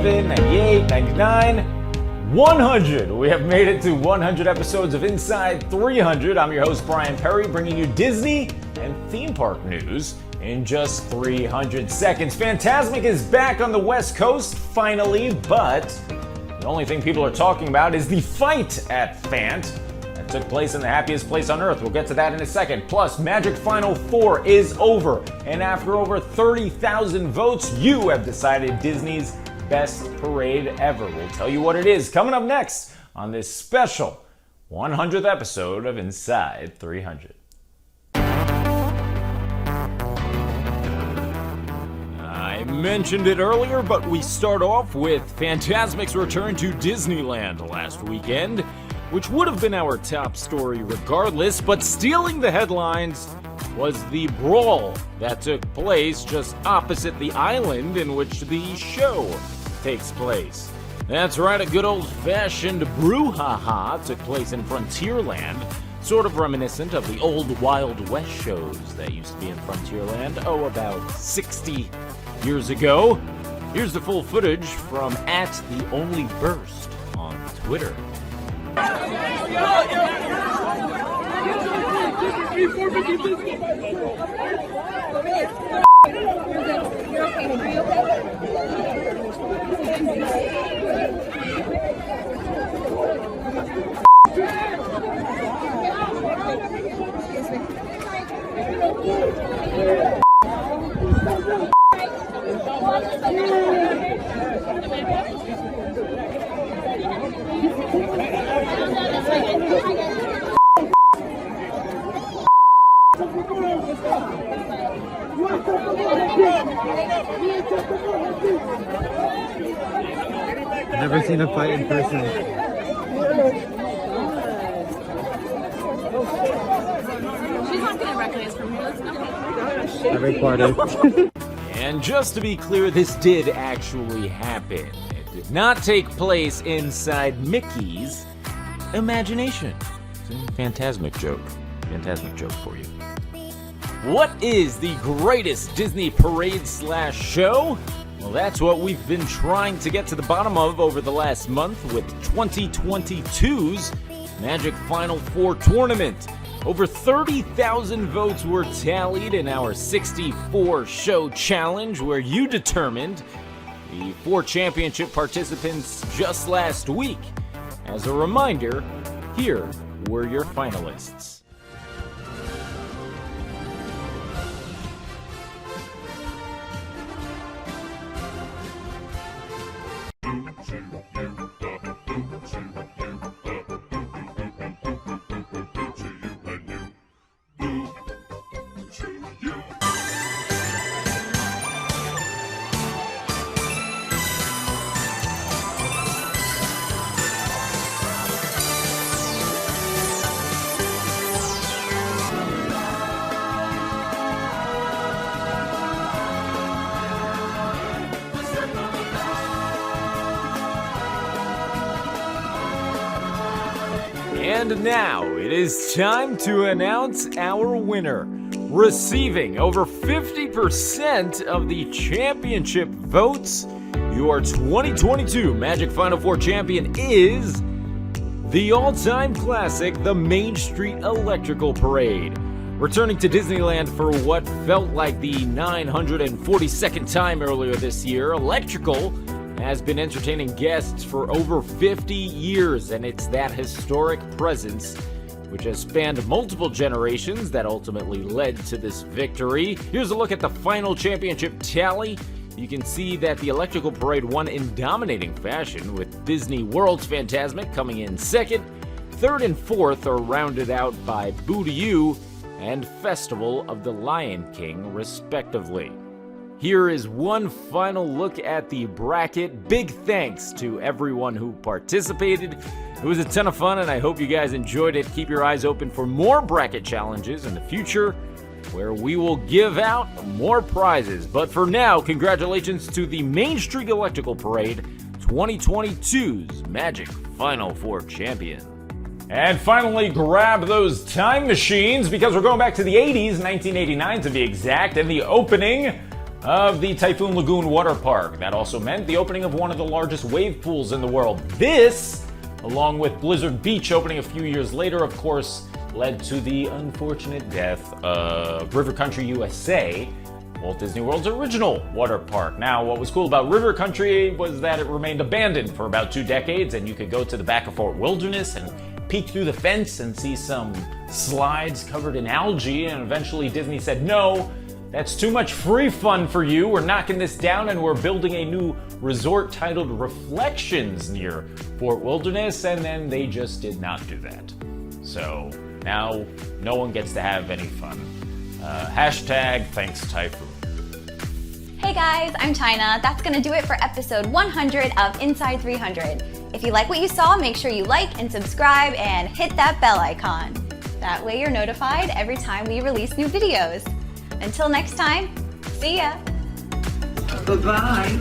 97, 98, 99, 100. We have made it to 100 episodes of Inside 300. I'm your host, Brian Perry, bringing you Disney and theme park news in just 300 seconds. Fantasmic is back on the West Coast, finally, but the only thing people are talking about is the fight at Fant that took place in the happiest place on Earth. We'll get to that in a second. Plus, Magic Final Four is over, and after over 30,000 votes, you have decided Disney's best parade ever. We'll tell you what it is coming up next on this special 100th episode of Inside 300. I mentioned it earlier, but we start off with Fantasmic's return to Disneyland last weekend, which would have been our top story regardless, but stealing the headlines was the Brawl that took place just opposite the island in which the show takes place. That's right, a good old-fashioned brouhaha took place in Frontierland, sort of reminiscent of the old Wild West shows that used to be in Frontierland, about 60 years ago. Here's the full footage from @TheOnlyBurst on Twitter. Never seen a fight in person. She's not gonna recognize from here. Let's go. I recorded. And just to be clear, this did actually happen. It did not take place inside Mickey's imagination. It's a Fantasmic joke. Fantasmic joke for you. What is the greatest Disney parade / show? Well, that's what we've been trying to get to the bottom of over the last month with 2022's Magic Final Four tournament. Over 30,000 votes were tallied in our 64 show challenge, where you determined the 4 championship participants just last week. As a reminder, here were your finalists. And now it is time to announce our winner. Receiving over 50% of the championship votes, your 2022 Magic Final Four champion is the all-time classic, the Main Street Electrical Parade. Returning to Disneyland for what felt like the 942nd time earlier this year, Electrical has been entertaining guests for over 50 years, and it's that historic presence which has spanned multiple generations that ultimately led to this victory. Here's a look at the final championship tally. You can see that the Electrical Parade won in dominating fashion, with Disney World's Fantasmic coming in second. Third and fourth are rounded out by Boo to You and Festival of the Lion King, respectively. Here is one final look at the bracket. Big thanks to everyone who participated. It was a ton of fun, and I hope you guys enjoyed it. Keep your eyes open for more bracket challenges in the future, where we will give out more prizes. But for now, congratulations to the Main Street Electrical Parade 2022's Magic Final Four champion. And finally, grab those time machines, because we're going back to the 80s, 1989 to be exact, and the opening of the Typhoon Lagoon Water Park. That also meant the opening of one of the largest wave pools in the world. This, along with Blizzard Beach opening a few years later, of course, led to the unfortunate death of River Country USA, Walt Disney World's original water park. Now, what was cool about River Country was that it remained abandoned for about 2 decades, and you could go to the back of Fort Wilderness and peek through the fence and see some slides covered in algae, and eventually Disney said, no, that's too much free fun for you. We're knocking this down and we're building a new resort titled Reflections near Fort Wilderness, and then they just did not do that. So now no one gets to have any fun. Hashtag thanks Typhoon. Hey guys, I'm China. That's gonna do it for episode 100 of Inside 300. If you like what you saw, make sure you like and subscribe and hit that bell icon. That way you're notified every time we release new videos. Until next time, see ya! Bye-bye.